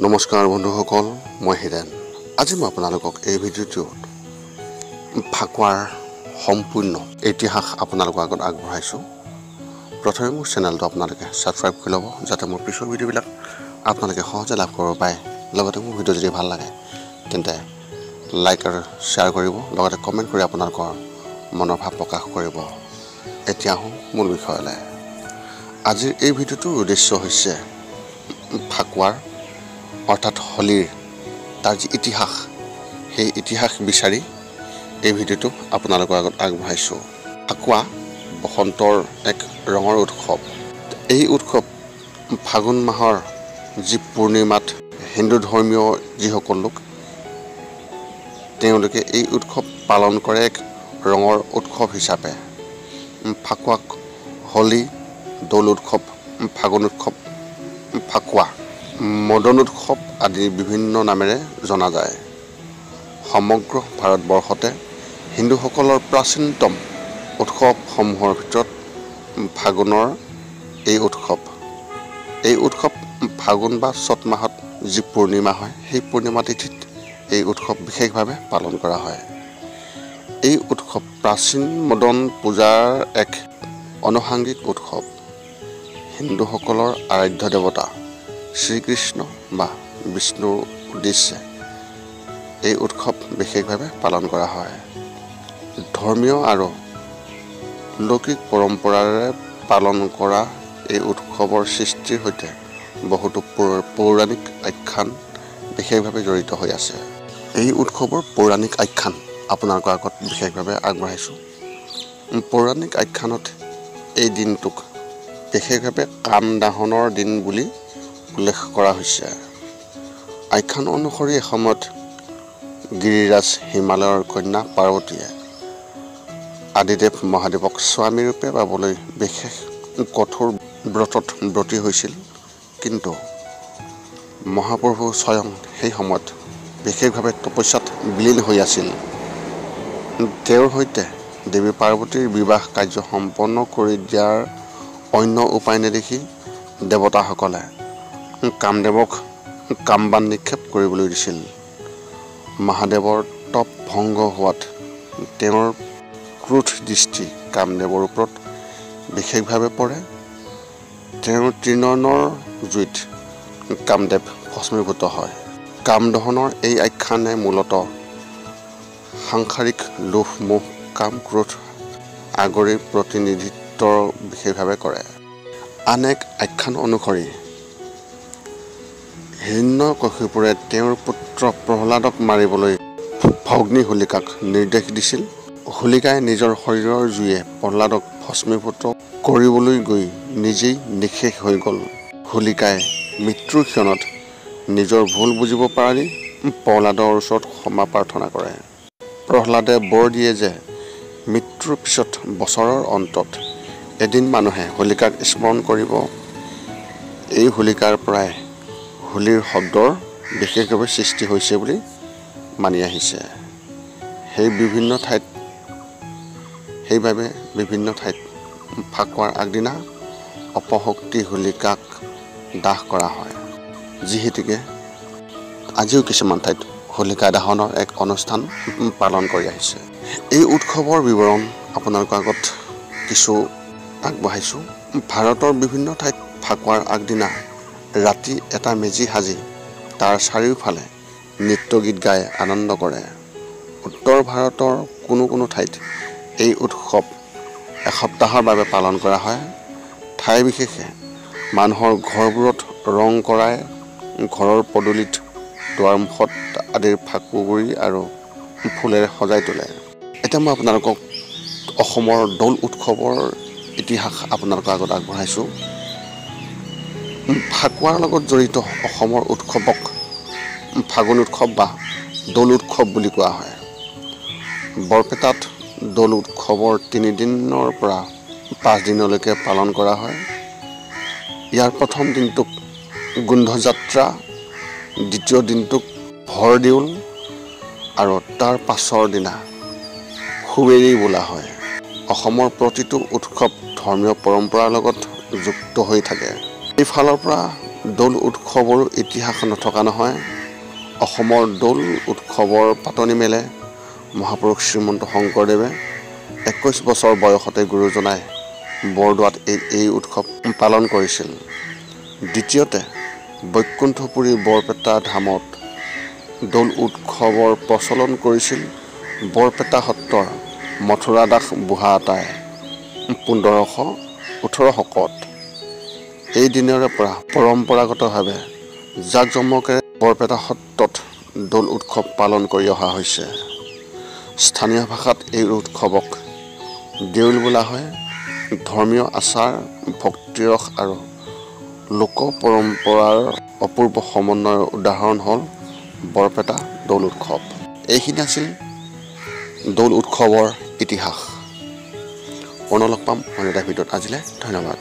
নমস্কাৰ বন্ধুসকল, মই হিৰেন। আজি মই আপোনালোকক এই ভিডিঅ'টোত ফাকুৱাৰ সম্পূৰ্ণ ইতিহাস আপোনালোকৰ আগত আগবঢ়াইছোঁ। প্ৰথমে মোৰ চেনেলটো আপোনালোকে ছাবস্ক্ৰাইব কৰি ল'ব, যাতে মোৰ পিছৰ ভিডিঅ'বিলাক আপোনালোকে সহজে লাভ কৰিব পাৰে। লগতে মোৰ ভিডিঅ' যদি ভাল লাগে তেন্তে লাইক আৰু শ্বেয়াৰ কৰিব, লগতে কমেণ্ট কৰি আপোনালোকৰ মনৰ ভাৱ প্ৰকাশ কৰিব। এতিয়া আহোঁ মূল বিষয়লৈ। আজিৰ এই ভিডিঅ'টোৰ উদ্দেশ্য হৈছে ফাকুৱাৰ অৰ্থাৎ হোলীৰ তাৰ যি ইতিহাস, সেই ইতিহাস বিচাৰি এই ভিডিঅ'টো আপোনালোকৰ আগত আগবঢ়াইছোঁ। ফাকুৱা বসন্তৰ এক ৰঙৰ উৎসৱ। এই উৎসৱ ফাগুন মাহৰ যি পূৰ্ণিমাত হিন্দু ধৰ্মীয় যিসকল লোক তেওঁলোকে এই উৎসৱ পালন কৰে এক ৰঙৰ উৎসৱ হিচাপে। ফাকুৱাক হোলী, দৌল উৎসৱ, ফাগুন উৎসৱ, ফাকুৱা, মদন উৎসৱ আদি বিভিন্ন নামেৰে জনা যায়। সমগ্ৰ ভাৰতবৰ্ষতে হিন্দুসকলৰ প্ৰাচীনতম উৎসৱসমূহৰ ভিতৰত ফাগুনৰ এই উৎসৱ। এই উৎসৱ ফাগুন বা চ'ত মাহত যি পূৰ্ণিমা হয়, সেই পূৰ্ণিমা তিথিত এই উৎসৱ বিশেষভাৱে পালন কৰা হয়। এই উৎসৱ প্ৰাচীন মদন পূজাৰ এক আনুষাংগিক উৎসৱ। হিন্দুসকলৰ আৰাধ্য দেৱতা শ্ৰীকৃষ্ণ বা বিষ্ণুৰ উদ্দেশ্যে এই উৎসৱ বিশেষভাৱে পালন কৰা হয়। ধৰ্মীয় আৰু লৌকিক পৰম্পৰাৰে পালন কৰা এই উৎসৱৰ সৃষ্টিৰ সৈতে বহুতো পৌৰাণিক আখ্যান বিশেষভাৱে জড়িত হৈ আছে। এই উৎসৱৰ পৌৰাণিক আখ্যান আপোনালোকৰ আগত বিশেষভাৱে আগবঢ়াইছোঁ। পৌৰাণিক আখ্যানত এই দিনটোক বিশেষভাৱে কামদাহনৰ দিন বুলি উল্লেখ কৰা হৈছে। আখ্যান অনুসৰি এসময়ত গিৰিৰাজ হিমালয়ৰ কন্যা পাৰ্বতীয়ে আদিদেৱ মহাদেৱক স্বামীৰূপে পাবলৈ বিশেষ কঠোৰ ব্ৰতত ব্ৰতী হৈছিল। কিন্তু মহাপ্ৰভু স্বয়ং সেই সময়ত বিশেষভাৱে তপস্যাত বিলীন হৈ আছিল। তেওঁৰ সৈতে দেৱী পাৰ্বতীৰ বিবাহ কাৰ্য সম্পন্ন কৰি দিয়াৰ অন্য উপায় নেদেখি দেৱতাসকলে কামদেৱক কামবান নিক্ষেপ কৰিবলৈ দিছিল। মহাদেৱৰ তপ ভংগ হোৱাত তেওঁৰ ক্ৰোধ দৃষ্টি কামদেৱৰ ওপৰত বিশেষভাৱে পৰে। তেওঁৰ ত্ৰিনয়নৰ জুইত কামদেৱ ভস্মীভূত হয়। কামদহনৰ এই আখ্যানে মূলতঃ সাংসাৰিক লোভ, মোহ, কাম, ক্ৰোধ আগৰিৰ প্ৰতিনিধিত্ব বিশেষভাৱে কৰে। আন এক আখ্যান অনুসৰি হিৰণ্যকশিপুৰে তেওঁৰ পুত্ৰ প্ৰহ্লাদক মাৰিবলৈ ভগ্নী হোলিকাক নিৰ্দেশ দিছিল। হোলিকাই নিজৰ শৰীৰৰ জুয়ে প্ৰহ্লাদক ভস্মীভূত কৰিবলৈ গৈ নিজেই নিঃশেষ হৈ গ'ল। হোলিকাই মৃত্যুৰ ক্ষণত নিজৰ ভুল বুজিব পাৰি প্ৰহ্লাদৰ ওচৰত ক্ষমা প্ৰাৰ্থনা কৰে। প্ৰহ্লাদে বৰ দিয়ে যে মৃত্যুৰ পিছত বছৰৰ অন্তত এদিন মানুহে হোলিকাক স্মৰণ কৰিব। এই হোলিকাৰ পৰাই হোলীৰ শব্দৰ বিশেষভাৱে সৃষ্টি হৈছে বুলি মানি আহিছে। সেইবাবে বিভিন্ন ঠাইত ফাকুৱাৰ আগদিনা অপশক্তি হোলিকাক দাহ কৰা হয়। যিহেতুকে আজিও কিছুমান ঠাইত হোলিকা দাহনৰ এক অনুষ্ঠান পালন কৰি আহিছে। এই উৎসৱৰ বিৱৰণ আপোনালোকৰ আগত কিছু আগবঢ়াইছোঁ। ভাৰতৰ বিভিন্ন ঠাইত ফাকুৱাৰ আগদিনা ৰাতি এটা মেজি সাজি তাৰ চাৰিওফালে নৃত্য গীত গাই আনন্দ কৰে। উত্তৰ ভাৰতৰ কোনো ঠাইত এই উৎসৱ এসপ্তাহৰ বাবে পালন কৰা হয়। ঠাই বিশেষে মানুহৰ ঘৰবোৰত ৰং কৰাই ঘৰৰ পদূলিত, দুৱাৰমুখত আদিৰ ফাকুগুৰি আৰু ফুলেৰে সজাই তোলে। এতিয়া মই আপোনালোকক অসমৰ দৌল উৎসৱৰ ইতিহাস আপোনালোকৰ আগত আগবঢ়াইছোঁ। ফাকুৱাৰ লগত জড়িত অসমৰ উৎসৱক ফাগুন উৎসৱ বা দৌল উৎসৱ বুলি কোৱা হয়। বৰপেটাত দৌল উৎসৱৰ 3 দিনৰ পৰা 5 দিনলৈকে পালন কৰা হয়। ইয়াৰ প্ৰথম দিনটোক গোন্ধযাত্ৰা, দ্বিতীয় দিনটোক ভৰদেউল আৰু তাৰ পাছৰ দিনা সুবেৰী বোলা হয়। অসমৰ প্ৰতিটো উৎসৱ ধৰ্মীয় পৰম্পৰাৰ লগত যুক্ত হৈ থাকে। এইফালৰ পৰা দৌল উৎসৱৰো ইতিহাস নথকা নহয়। অসমৰ দৌল উৎসৱৰ পাতনি মেলে মহাপুৰুষ শ্ৰীমন্ত শংকৰদেৱে 21 বছৰ বয়সতে গুৰুজনাই বৰদোৱাত এই উৎসৱ পালন কৰিছিল। দ্বিতীয়তে বৈকুণ্ঠপুৰী বৰপেটা ধামত দৌল উৎসৱৰ প্ৰচলন কৰিছিল বৰপেটা সত্ৰৰ মথুৰা দাস বুঢ়াআটাই 1518 শকত। এই দিনৰে পৰা পৰম্পৰাগতভাৱে জাকজমকেৰে বৰপেটা সত্ৰত দৌল উৎসৱ পালন কৰি অহা হৈছে। স্থানীয় ভাষাত এই উৎসৱক দেউল বোলা হয়। ধৰ্মীয় আচাৰ, ভক্তিৰস আৰু লোক পৰম্পৰাৰ অপূৰ্ব সমন্বয়ৰ উদাহৰণ হ'ল বৰপেটা দৌল উৎসৱ। এইখিনি আছিল দৌল উৎসৱৰ ইতিহাস। পুনৰ লগ পাম অন্য এটা ভিডিঅ'ত। আজিলৈ ধন্যবাদ।